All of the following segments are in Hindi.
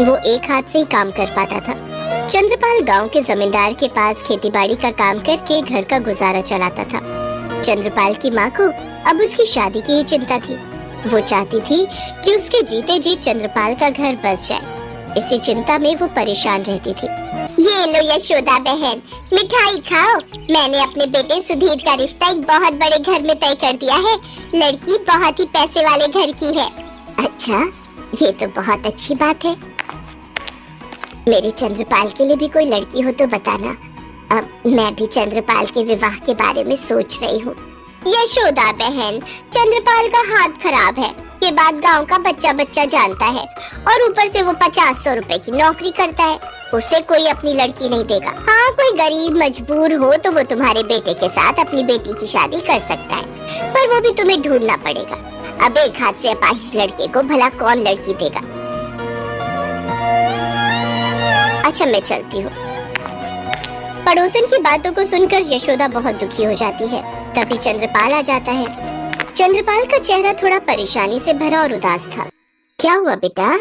वो एक हाथ से ही काम कर पाता था। चंद्रपाल गांव के जमींदार के पास खेतीबाड़ी का काम करके घर का गुजारा चलाता था। चंद्रपाल की माँ को अब उसकी शादी की ही चिंता थी। वो चाहती थी कि उसके जीते जी चंद्रपाल का घर बस जाए। इसी चिंता में वो परेशान रहती थी। ये लो यशोदा बहन, मिठाई खाओ। मैंने अपने बेटे सुधीर का रिश्ता एक बहुत बड़े घर में तय कर दिया है। लड़की बहुत ही पैसे वाले घर की है। अच्छा, ये तो बहुत अच्छी बात है। मेरे चंद्रपाल के लिए भी कोई लड़की हो तो बताना। अब मैं भी चंद्रपाल के विवाह के बारे में सोच रही हूँ। यशोदा बहन, चंद्रपाल का हाथ खराब है। ये बात गांव का बच्चा बच्चा जानता है और ऊपर से वो 50-100 रुपए की नौकरी करता है। उसे कोई अपनी लड़की नहीं देगा। हाँ, कोई गरीब मजबूर हो तो वो तुम्हारे बेटे के साथ अपनी बेटी की शादी कर सकता है, पर वो भी तुम्हें ढूंढना पड़ेगा। अब एक हाथ से अपाहिज लड़के को भला कौन लड़की देगा। अच्छा, मैं चलती हूँ। पड़ोसन की बातों को सुनकर यशोदा बहुत दुखी हो जाती है। तभी चंद्रपाल आ जाता है। चंद्रपाल का चेहरा थोड़ा परेशानी से भरा और उदास था। क्या हुआ बेटा,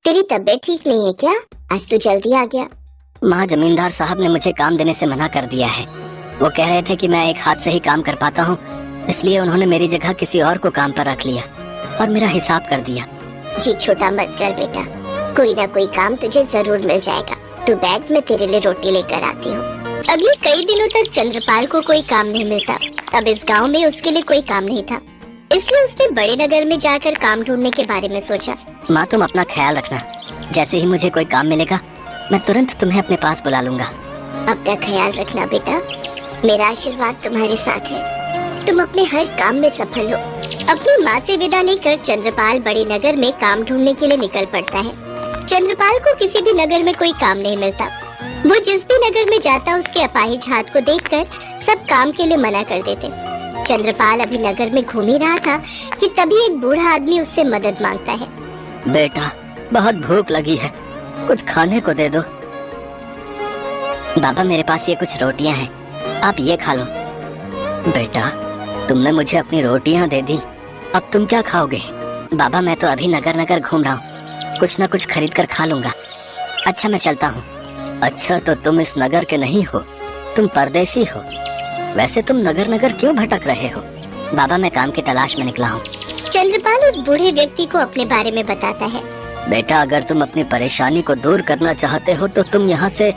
तेरी तबीयत ठीक नहीं है क्या? आज तू जल्दी आ गया। माँ, जमींदार साहब ने मुझे काम देने से मना कर दिया है। वो कह रहे थे कि मैं एक हाथ से ही काम कर पाता हूँ, इसलिए उन्होंने मेरी जगह किसी और को काम पर रख लिया और मेरा हिसाब कर दिया। जी छोटा मत कर बेटा, कोई ना कोई काम तुझे जरूर मिल जाएगा। तू बैठ, मैं तेरे लिए रोटी लेकर आती हूँ। अगले कई दिनों तक चंद्रपाल को कोई काम नहीं मिलता। अब इस गांव में उसके लिए कोई काम नहीं था, इसलिए उसने बड़े नगर में जाकर काम ढूंढने के बारे में सोचा। माँ, तुम अपना ख्याल रखना। जैसे ही मुझे कोई काम मिलेगा मैं तुरंत तुम्हें अपने पास बुला लूंगा। अपना ख्याल रखना बेटा, मेरा आशीर्वाद तुम्हारे साथ है। तुम अपने हर काम में सफल हो। अपनी माँ से विदा लेकर चंद्रपाल बड़े नगर में काम ढूंढने के लिए निकल पड़ता है। चंद्रपाल को किसी भी नगर में कोई काम नहीं मिलता। वो जिस भी नगर में जाता उसके अपाहिज हाथ को देखकर सब काम के लिए मना कर देते। चंद्रपाल अभी नगर में घूम ही रहा था कि तभी एक बूढ़ा आदमी उससे मदद मांगता है। बेटा, बहुत भूख लगी है, कुछ खाने को दे दो। बाबा, मेरे पास ये कुछ रोटियां हैं, आप ये खा लो। बेटा, तुमने मुझे अपनी रोटियां दे दी, अब तुम क्या खाओगे? बाबा, मैं तो अभी नगर नगर घूम रहा हूँ, कुछ न कुछ खरीद कर खा लूंगा। अच्छा, मैं चलता हूँ। अच्छा, तो तुम इस नगर के नहीं हो, तुम परदेसी हो। वैसे तुम नगर नगर क्यों भटक रहे हो? बाबा, मैं काम की तलाश में निकला हूँ। चंद्रपाल उस बूढ़े व्यक्ति को अपने बारे में बताता है। बेटा, अगर तुम अपनी परेशानी को दूर करना चाहते हो तो तुम यहाँ से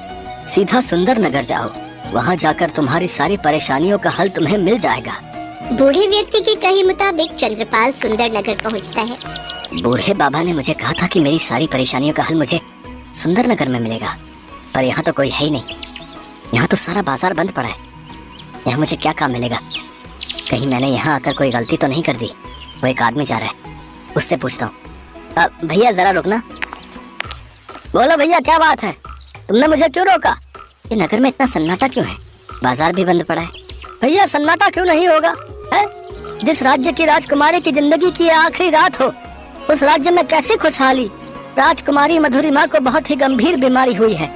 सीधा सुंदर नगर जाओ। वहाँ जाकर तुम्हारी सारी परेशानियों का हल तुम्हें मिल जाएगा। बूढ़े व्यक्ति के कहे मुताबिक चंद्रपाल सुंदर नगर पहुँचता है। बूढ़े बाबा ने मुझे कहा था कि मेरी सारी परेशानियों का हल मुझे सुंदर नगर में मिलेगा, पर यहाँ तो कोई है ही नहीं। यहाँ तो सारा बाजार बंद पड़ा है। यहाँ मुझे क्या काम मिलेगा? कहीं मैंने यहाँ आकर कोई गलती तो नहीं कर दी? वो एक आदमी जा रहा है, उससे पूछता हूँ। भैया, जरा रुकना। बोलो भैया, क्या बात है? तुमने मुझे क्यों रोका? ये नगर में इतना सन्नाटा क्यों है? बाजार भी बंद पड़ा है। भैया, सन्नाटा क्यों नहीं होगा है? जिस राज्य की राजकुमारी की जिंदगी की आखिरी रात हो, उस राज्य में कैसी खुशहाली। राजकुमारी मधुरिमा को बहुत ही गंभीर बीमारी हुई है,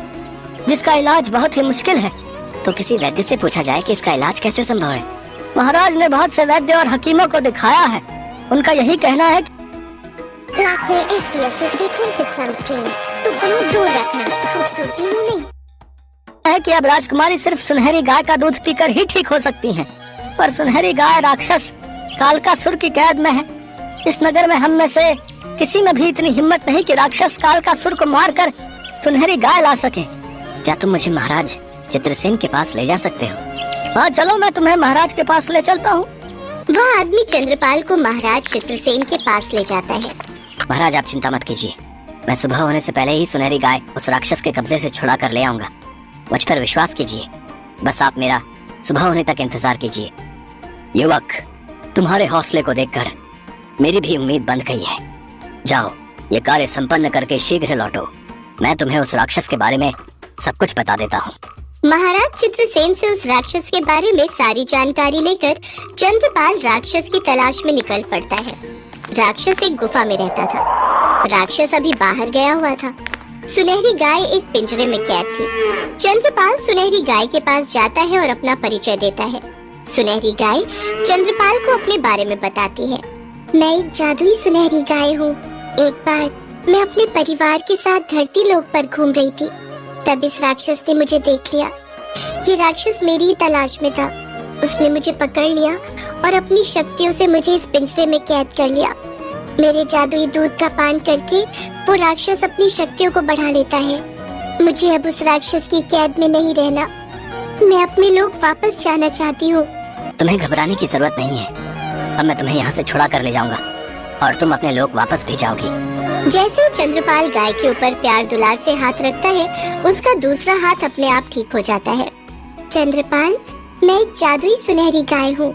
जिसका इलाज बहुत ही मुश्किल है। तो किसी वैद्य से पूछा जाए कि इसका इलाज कैसे संभव है। महाराज ने बहुत से वैद्य और हकीमों को दिखाया है, उनका यही कहना है कि अब राजकुमारी सिर्फ सुनहरी गाय का दूध पीकर ही ठीक हो सकती हैं। पर सुनहरी गाय राक्षस कालकासुर की कैद में है। इस नगर में हम में से किसी में भी इतनी हिम्मत नहीं कि राक्षस कालकासुर को मारकर सुनहरी गाय ला सके। क्या तुम मुझे महाराज चित्रसेन के पास ले जा सकते हो? हाँ, चलो, मैं तुम्हें महाराज के पास ले चलता हूँ। वह आदमी चंद्रपाल को महाराज चित्रसेन के पास ले जाता है। महाराज, आप चिंता मत कीजिए, मैं सुबह होने से पहले ही सुनहरी गाय उस राक्षस के कब्जे से छुड़ा कर ले आऊंगा। मुझ पर विश्वास कीजिए, बस आप मेरा सुबह होने तक इंतजार कीजिए। युवक, तुम्हारे हौसले को देखकर मेरी भी उम्मीद बंध गई है। जाओ, ये कार्य संपन्न करके शीघ्र लौटो। मैं तुम्हें उस राक्षस के बारे में सब कुछ बता देता हूँ। महाराज चित्रसेन से उस राक्षस के बारे में सारी जानकारी लेकर चंद्रपाल राक्षस की तलाश में निकल पड़ता है। राक्षस एक गुफा में रहता था। राक्षस अभी बाहर गया हुआ था। सुनहरी गाय एक पिंजरे में कैद थी। चंद्रपाल सुनहरी गाय के पास जाता है और अपना परिचय देता है। सुनहरी गाय चंद्रपाल को अपने बारे में बताती है। मैं एक जादुई सुनहरी गाय हूँ। एक बार मैं अपने परिवार के साथ धरती लोक पर घूम रही थी, तब इस राक्षस ने मुझे देख लिया। ये राक्षस मेरी ही तलाश में था। उसने मुझे पकड़ लिया और अपनी शक्तियों से मुझे इस पिंजरे में कैद कर लिया। मेरे जादुई दूध का पान करके वो राक्षस अपनी शक्तियों को बढ़ा लेता है। मुझे अब उस राक्षस की कैद में नहीं रहना। मैं अपने लोक वापस जाना चाहती हूँ। तुम्हें घबराने की जरूरत नहीं है। अब मैं तुम्हें यहाँ से छुड़ा कर ले जाऊंगा और तुम अपने लोक वापस भी जाओगी। जैसे ही चंद्रपाल गाय के ऊपर प्यार दुलार से हाथ रखता है, उसका दूसरा हाथ अपने आप ठीक हो जाता है। चंद्रपाल, मैं एक जादुई सुनहरी गाय हूँ,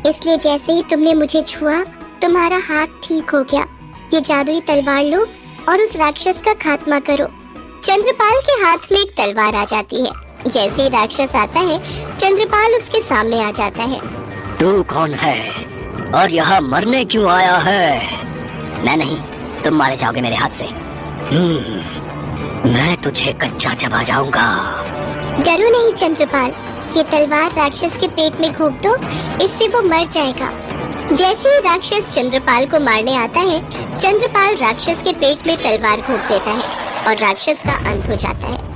इसलिए जैसे ही तुमने मुझे छुआ, तुम्हारा हाथ ठीक हो गया। ये जादुई तलवार लो और उस राक्षस का खात्मा करो। चंद्रपाल के हाथ में एक तलवार आ जाती है। जैसे ही राक्षस आता है, चंद्रपाल उसके सामने आ जाता है। तू कौन है और यहाँ मरने क्यों आया है? मैं नहीं, तुम मारे जाओगे मेरे हाथ से। मैं तुझे कच्चा चबा जाऊंगा। डरो नहीं चंद्रपाल, ये तलवार राक्षस के पेट में घोंप दो, इससे वो मर जाएगा। जैसे ही राक्षस चंद्रपाल को मारने आता है, चंद्रपाल राक्षस के पेट में तलवार घोंप देता है और राक्षस का अंत हो जाता है।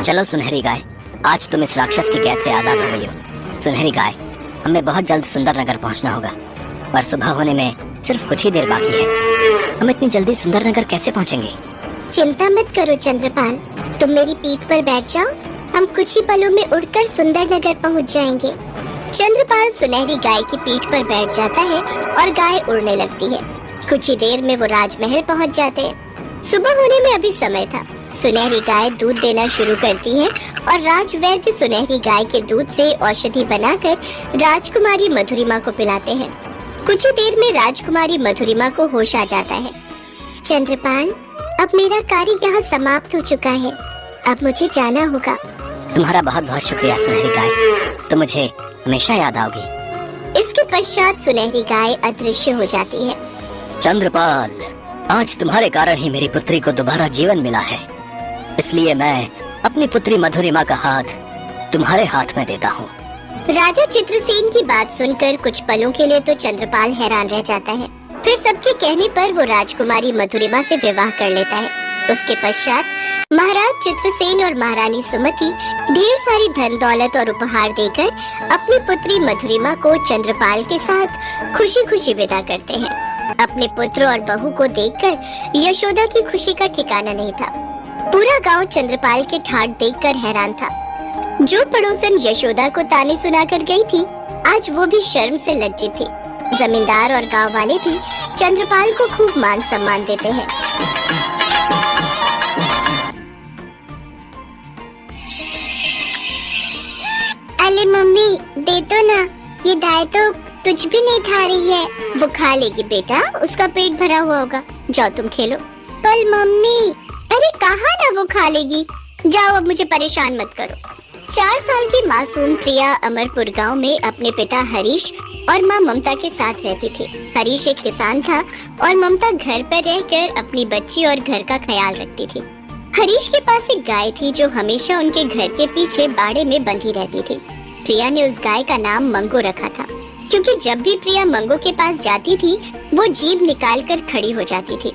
चलो सुनहरी गाय, आज तुम इस राक्षस की कैद से आजाद हो गई हो। सुनहरी गाय, हमें बहुत जल्द सुंदर नगर पहुंचना होगा, पर सुबह होने में सिर्फ कुछ ही देर बाकी है। हम इतनी जल्दी सुंदर नगर कैसे पहुंचेंगे? चिंता मत करो चंद्रपाल, तुम मेरी पीठ पर बैठ जाओ, हम कुछ ही पलों में उड़कर सुंदर नगर पहुंच जाएंगे। चंद्रपाल सुनहरी गाय की पीठ पर बैठ जाता है और गाय उड़ने लगती है। कुछ ही देर में वो राजमहल पहुंच जाते हैं। सुबह होने में अभी समय था। सुनहरी गाय दूध देना शुरू करती है और राजवैद्य सुनहरी गाय के दूध से औषधि बनाकर राजकुमारी मधुरिमा को पिलाते हैं। कुछ ही देर में राजकुमारी मधुरिमा को होश आ जाता है। चंद्रपाल, अब मेरा कार्य यहाँ समाप्त हो चुका है, अब मुझे जाना होगा। तुम्हारा बहुत बहुत शुक्रिया सुनहरी गाय, तुम मुझे हमेशा याद आओगी। इसके पश्चात सुनहरी गाय अदृश्य हो जाती है। चंद्रपाल, आज तुम्हारे कारण ही मेरी पुत्री को दोबारा जीवन मिला है, इसलिए मैं अपनी पुत्री मधुरिमा का हाथ तुम्हारे हाथ में देता हूँ। राजा चित्रसेन की बात सुनकर कुछ पलों के लिए तो चंद्रपाल हैरान रह जाता है। फिर सबके कहने पर वो राजकुमारी मधुरिमा से विवाह कर लेता है। उसके पश्चात महाराज चित्रसेन और महारानी सुमति ढेर सारी धन दौलत और उपहार देकर अपनी पुत्री मधुरिमा को चंद्रपाल के साथ खुशी खुशी विदा करते हैं। अपने पुत्र और बहू को देखकर यशोदा की खुशी का ठिकाना नहीं था। पूरा गांव चंद्रपाल के ठाट देखकर हैरान था। जो पड़ोसन यशोदा को ताने सुनाकर गई थी, आज वो भी शर्म से लज्जित थी। जमींदार और गांव वाले भी चंद्रपाल को खूब मान सम्मान देते हैं। अरे मम्मी, दे दो ना, ये दाल तो कुछ भी नहीं खा रही है। वो खा लेगी बेटा, उसका पेट भरा हुआ होगा। जाओ तुम खेलो। पर मम्मी, अरे कहाँ ना वो खा लेगी। जाओ, अब मुझे परेशान मत करो। 4 साल की मासूम प्रिया अमरपुर गांव में अपने पिता हरीश और माँ ममता के साथ रहती थी। हरीश एक किसान था और ममता घर पर रहकर अपनी बच्ची और घर का ख्याल रखती थी। हरीश के पास एक गाय थी जो हमेशा उनके घर के पीछे बाड़े में बंधी रहती थी। प्रिया ने उस गाय का नाम मंगो रखा था, क्योंकि जब भी प्रिया मंगो के पास जाती थी, वो जीभ निकाल कर खड़ी हो जाती थी।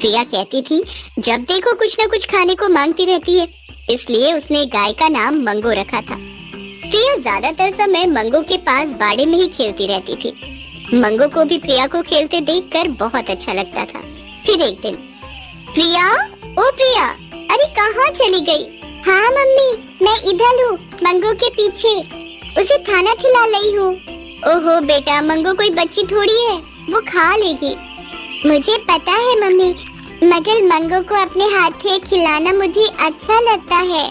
प्रिया कहती थी, जब देखो कुछ न कुछ खाने को मांगती रहती है, इसलिए उसने गाय का नाम मंगो रखा था। प्रिया ज्यादातर समय मंगो के पास बाड़े में ही खेलती रहती थी। मंगो को भी प्रिया को खेलते देखकर बहुत अच्छा लगता था। फिर एक दिन, प्रिया, ओ प्रिया, अरे कहाँ चली गई? हाँ मम्मी, मैं इधर हूँ, मंगो के पीछे, उसे खाना खिला रही हूँ। ओहो बेटा, मंगो कोई बच्ची थोड़ी है, वो खा लेगी। मुझे पता है मम्मी, मगर मंगो को अपने हाथ से खिलाना मुझे अच्छा लगता है।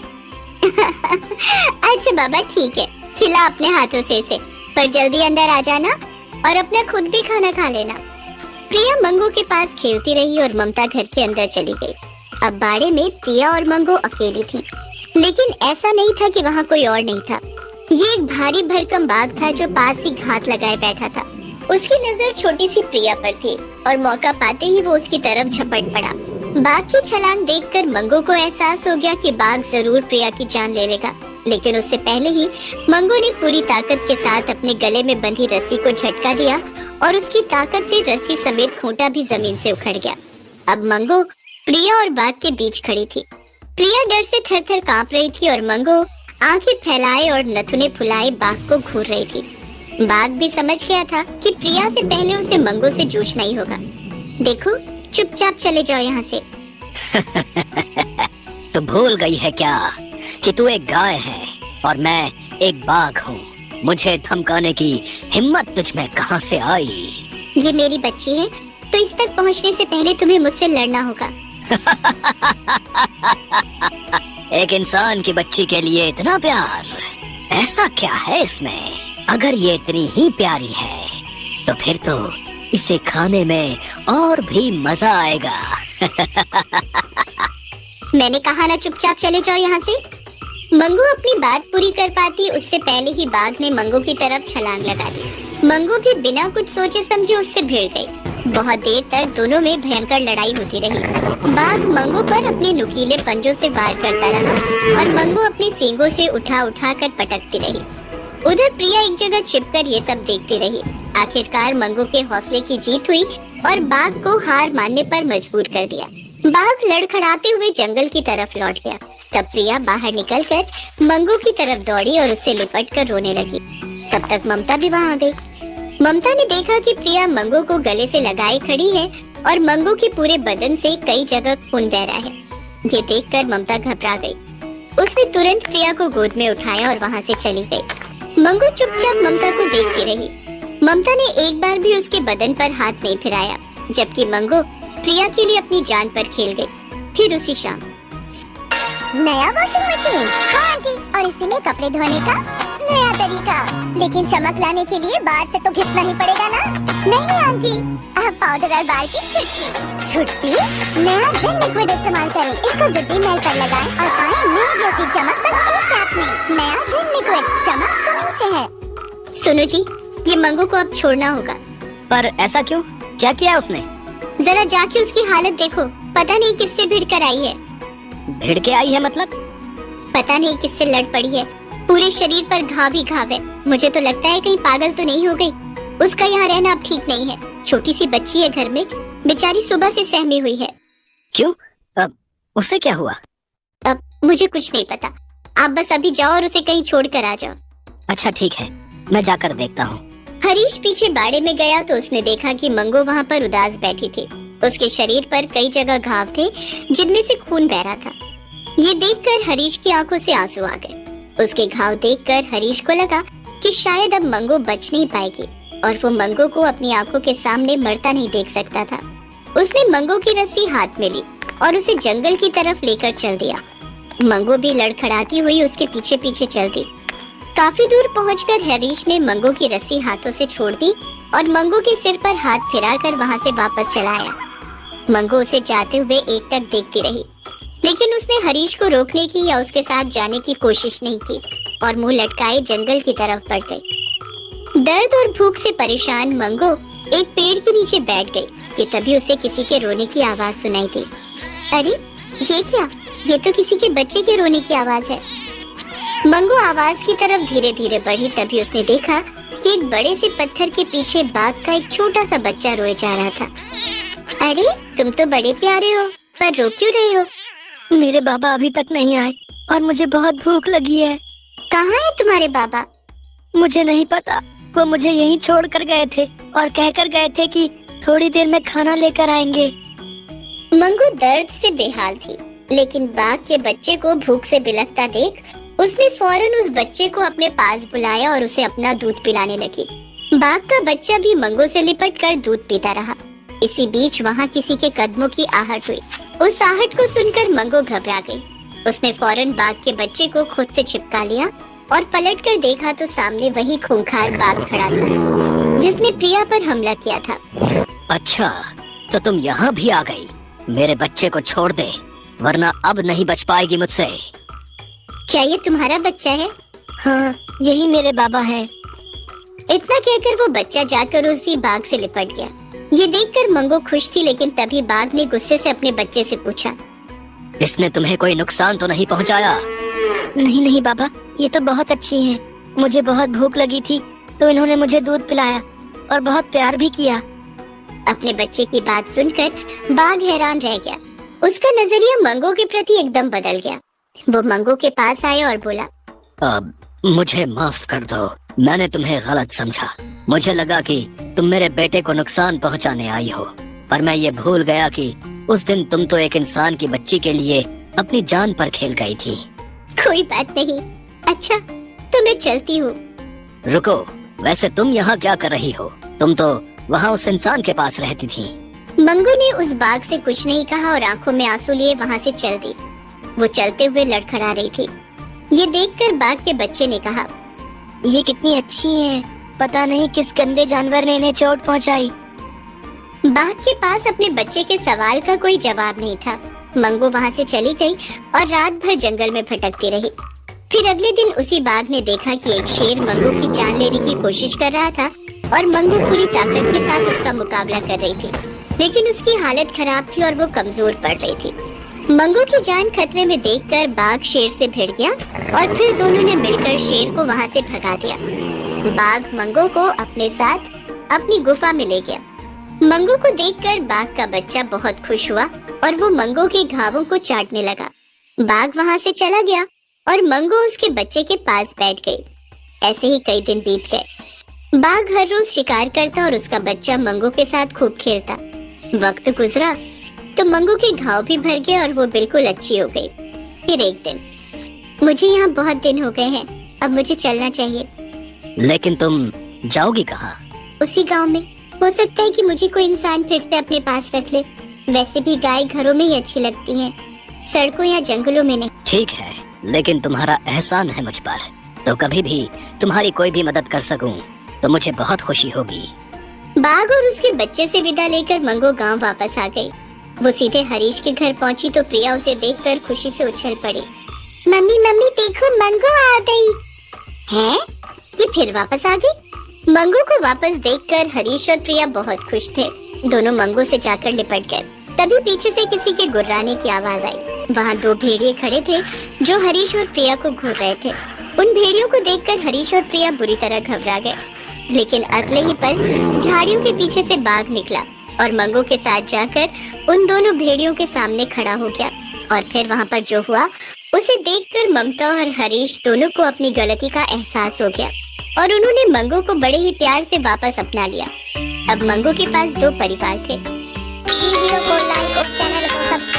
अच्छा बाबा ठीक है, खिला अपने हाथों से इसे, पर जल्दी अंदर आ जाना और अपना खुद भी खाना खा लेना। प्रिया मंगो के पास खेलती रही और ममता घर के अंदर चली गई। अब बाड़े में प्रिया और मंगो अकेली थी, लेकिन ऐसा नहीं था कि वहाँ कोई और नहीं था। ये एक भारी भरकम बाघ था जो पास ही घात लगाए बैठा था। उसकी नजर छोटी सी प्रिया पर थी और मौका पाते ही वो उसकी तरफ झपट पड़ा। बाघ की छलांग देखकर मंगो को एहसास हो गया कि बाघ जरूर प्रिया की जान ले लेगा, लेकिन उससे पहले ही मंगो ने पूरी ताकत के साथ अपने गले में बंधी रस्सी को झटका दिया और उसकी ताकत से रस्सी समेत खूंटा भी जमीन से उखड़ गया। अब मंगो प्रिया और बाघ के बीच खड़ी थी। प्रिया डर से थर-थर कांप रही थी और मंगो आंखें फैलाए और नथुने फुलाए बाघ को घूर रही थी। बाघ भी समझ गया था कि प्रिया से पहले उसे मंगो से जूझना ही होगा। देखो, चुपचाप चले जाओ यहाँ से। तो भूल गई है क्या कि तू एक गाय है और मैं एक बाघ हूँ? मुझे धमकाने की हिम्मत तुझ में कहाँ से आई? ये मेरी बच्ची है, तो इस तक पहुँचने से पहले तुम्हें मुझसे लड़ना होगा। एक इंसान की बच्ची के लिए इतना प्यार, ऐसा क्या है इसमें? अगर ये इतनी ही प्यारी है तो फिर तो इसे खाने में और भी मजा आएगा। मैंने कहा ना, चुपचाप चले जाओ यहाँ से। मंगो अपनी बात पूरी कर पाती उससे पहले ही बाघ ने मंगो की तरफ छलांग लगा दी। मंगो भी बिना कुछ सोचे समझे उससे भिड़ गई। बहुत देर तक दोनों में भयंकर लड़ाई होती रही। बाघ मंगो पर अपने नुकीले पंजों से वार करता रहा और मंगो अपने सींगों से उठा उठा कर पटकती रही। उधर प्रिया एक जगह छिपकर ये सब देखती रही। आखिरकार मंगो के हौसले की जीत हुई और बाघ को हार मानने पर मजबूर कर दिया। बाघ लड़खड़ाते हुए जंगल की तरफ लौट गया। तब प्रिया बाहर निकलकर मंगो की तरफ दौड़ी और उससे लिपटकर रोने लगी। तब तक ममता भी वहाँ आ गई। ममता ने देखा कि प्रिया मंगो को गले से लगाए खड़ी है और मंगो के पूरे बदन से कई जगह खून बह रहा है। ये देखकर ममता घबरा गई। उसने तुरंत प्रिया को गोद में उठाया और वहाँ से चली गई। मंगो चुपचाप ममता को देखती रही। ममता ने एक बार भी उसके बदन पर हाथ नहीं फिराया, जबकि मंगो प्रिया के लिए अपनी जान पर खेल गई। फिर उसी शाम नया वॉशिंग मशीन। हाँ आंटी, और इसीलिए कपड़े धोने का नया तरीका। लेकिन चमक लाने के लिए बाहर से तो घिसना ही पड़ेगा ना? नहीं आंटी, अब पाउडर और बाल की छुट्टी नया रिन लिक्विड इस्तेमाल करें। इसको जिद्दी मैल पर लगाएं और पाएं नई जैसी चमक बस एक टैप में। नया रिन लिक्विड, चमक तुम्हीं से है। सुनो जी, ये मंगो को अब छोड़ना होगा। पर ऐसा क्यों? क्या किया उसने? जरा जाके उसकी हालत देखो। पता नहीं किससे भिड़ कर आई है। भिड़ के आई है मतलब? पता नहीं किससे लड़ पड़ी है। पूरे शरीर पर घाव ही घाव है। मुझे तो लगता है कहीं पागल तो नहीं हो गई। उसका यहाँ रहना अब ठीक नहीं है। छोटी सी बच्ची है घर में, बेचारी सुबह से सहमी हुई है। क्यों? अब उसे क्या हुआ? अब मुझे कुछ नहीं पता। आप बस अभी जाओ और उसे कहीं छोड़ कर आ जाओ। अच्छा ठीक है, मैं जाकर देखता हूँ। हरीश पीछे बाड़े में गया तो उसने देखा कि मंगो वहाँ पर उदास बैठी थी। उसके शरीर पर कई जगह घाव थे जिनमें से खून बह रहा था। ये देखकर हरीश की आंखों से आंसू आ गए। उसके घाव देखकर हरीश को लगा कि शायद अब मंगो बच नहीं पाएगी और वो मंगो को अपनी आंखों के सामने मरता नहीं देख सकता था। उसने मंगो की रस्सी हाथ में ली और उसे जंगल की तरफ लेकर चल दिया। मंगो भी लड़खड़ाती हुई उसके पीछे पीछे चल दी। काफी दूर पहुंचकर हरीश ने मंगो की रस्सी हाथों से छोड़ दी और मंगो के सिर पर हाथ फिराकर वहां से वापस चला आया। मंगो उसे जाते हुए एकटक देखती रही, लेकिन उसने हरीश को रोकने की या उसके साथ जाने की कोशिश नहीं की और मुंह लटकाए जंगल की तरफ बढ़ गई। दर्द और भूख से परेशान मंगो एक पेड़ के नीचे बैठ गई कि तभी उसे किसी के रोने की आवाज सुनाई दी। अरे ये क्या? ये तो किसी के बच्चे के रोने की आवाज है। मंगो आवाज की तरफ धीरे धीरे बढ़ी। तभी उसने देखा कि एक बड़े से पत्थर के पीछे बाघ का एक छोटा सा बच्चा रोए जा रहा था। अरे तुम तो बड़े प्यारे हो, पर रो क्यों रहे हो? मेरे बाबा अभी तक नहीं आए और मुझे बहुत भूख लगी है। कहाँ है तुम्हारे बाबा? मुझे नहीं पता, वो मुझे यहीं छोड़ कर गए थे और कहकर गए थे कि थोड़ी देर में खाना लेकर आएंगे। मंगो दर्द से बेहाल थी, लेकिन बाघ के बच्चे को भूख से बिलखता देख उसने फौरन उस बच्चे को अपने पास बुलाया और उसे अपना दूध पिलाने लगी। बाघ का बच्चा भी मंगो से लिपट कर दूध पीता रहा। इसी बीच वहाँ किसी के कदमों की आहट हुई। उस आहट को सुनकर मंगो घबरा गई। उसने फौरन बाघ के बच्चे को खुद से चिपका लिया और पलटकर देखा तो सामने वही खूंखार बाघ खड़ा था जिसने प्रिया पर हमला किया था। अच्छा, तो तुम यहाँ भी आ गई। मेरे बच्चे को छोड़ दे, वरना अब नहीं बच पाएगी मुझसे। क्या ये तुम्हारा बच्चा है? हाँ, यही मेरे बाबा है। इतना कहकर वो बच्चा जाकर उसी बाघ से लिपट गया। ये देखकर मंगो खुश थी, लेकिन तभी बाघ ने गुस्से से अपने बच्चे से पूछा, इसने तुम्हें कोई नुकसान तो नहीं पहुंचाया? नहीं नहीं बाबा, ये तो बहुत अच्छी हैं। मुझे बहुत भूख लगी थी तो इन्होंने मुझे दूध पिलाया। और बहुत प्यार भी किया। अपने बच्चे की बात सुनकर बाघ हैरान रह गया। उसका नजरिया मंगो के प्रति एकदम बदल गया। वो मंगो के पास आया और बोला, अब मुझे माफ कर दो, मैंने तुम्हें गलत समझा। मुझे लगा कि तुम मेरे बेटे को नुकसान पहुंचाने आई हो, पर मैं ये भूल गया कि उस दिन तुम तो एक इंसान की बच्ची के लिए अपनी जान पर खेल गई थी। कोई बात नहीं, अच्छा तो मैं चलती हूँ। रुको, वैसे तुम यहाँ क्या कर रही हो? तुम तो वहाँ उस इंसान के पास रहती थी। मंगो ने उस बाघ से कुछ नहीं कहा और आंखों में आंसू लिए वहाँ से चल दी। वो चलते हुए लड़खड़ा रही थी। ये देखकर बाघ के बच्चे ने कहा, ये कितनी अच्छी है, पता नहीं किस गंदे जानवर ने इन्हें चोट पहुंचाई। बाघ के पास अपने बच्चे के सवाल का कोई जवाब नहीं था। मंगो वहाँ से चली गई और रात भर जंगल में भटकती रही। फिर अगले दिन उसी बाघ ने देखा कि एक शेर मंगो की जान लेने की कोशिश कर रहा था और मंगो पूरी ताकत के साथ उसका मुकाबला कर रही थी, लेकिन उसकी हालत खराब थी और वो कमजोर पड़ रही थी। मंगो की जान खतरे में देखकर बाघ शेर से भिड़ गया और फिर दोनों ने मिलकर शेर को वहाँ से भगा दिया। बाघ मंगो को अपने साथ अपनी गुफा में ले गया। मंगो को देखकर बाघ का बच्चा बहुत खुश हुआ और वो मंगो के घावों को चाटने लगा। बाघ वहाँ से चला गया और मंगो उसके बच्चे के पास बैठ गई। ऐसे ही कई दिन बीत गए। बाघ हर रोज शिकार करता और उसका बच्चा मंगो के साथ खूब खेलता। वक्त गुजरा तो मंगो के घाव भी भर गए और वो बिल्कुल अच्छी हो गई। फिर एक दिन, मुझे यहाँ बहुत दिन हो गए हैं, अब मुझे चलना चाहिए। लेकिन तुम जाओगी कहाँ? उसी गांव में। हो सकता है कि मुझे कोई इंसान फिर से अपने पास रख ले। वैसे भी गाय घरों में ही अच्छी लगती हैं, सड़कों या जंगलों में नहीं। ठीक है, लेकिन तुम्हारा एहसान है मुझ पर, तो कभी भी तुम्हारी कोई भी मदद कर सकूं तो मुझे बहुत खुशी होगी। बाघ और उसके बच्चे से विदा लेकर मंगो गांव वापस आ गई। वो सीधे हरीश के घर पहुंची तो प्रिया उसे देखकर खुशी से उछल पड़ी। मम्मी मम्मी देखो, मंगो आ गई है। ये फिर वापस आ गई। मंगो को वापस देखकर हरीश और प्रिया बहुत खुश थे। दोनों मंगो से जाकर लिपट गए। तभी पीछे से किसी के गुर्राने की आवाज आई। वहाँ दो भेड़िए खड़े थे जो हरीश और प्रिया को घूर रहे थे। उन भेड़ियों को देखकर हरीश और प्रिया बुरी तरह घबरा गए, लेकिन अगले ही पल झाड़ियों के पीछे से बाघ निकला और मंगो के साथ जाकर उन दोनों भेड़ियों के सामने खड़ा हो गया। और फिर वहाँ पर जो हुआ उसे देखकर ममता और हरीश दोनों को अपनी गलती का एहसास हो गया और उन्होंने मंगो को बड़े ही प्यार से वापस अपना लिया। अब मंगो के पास दो परिवार थे। वीडियो को लाइक और चैनल को सब्सक्राइब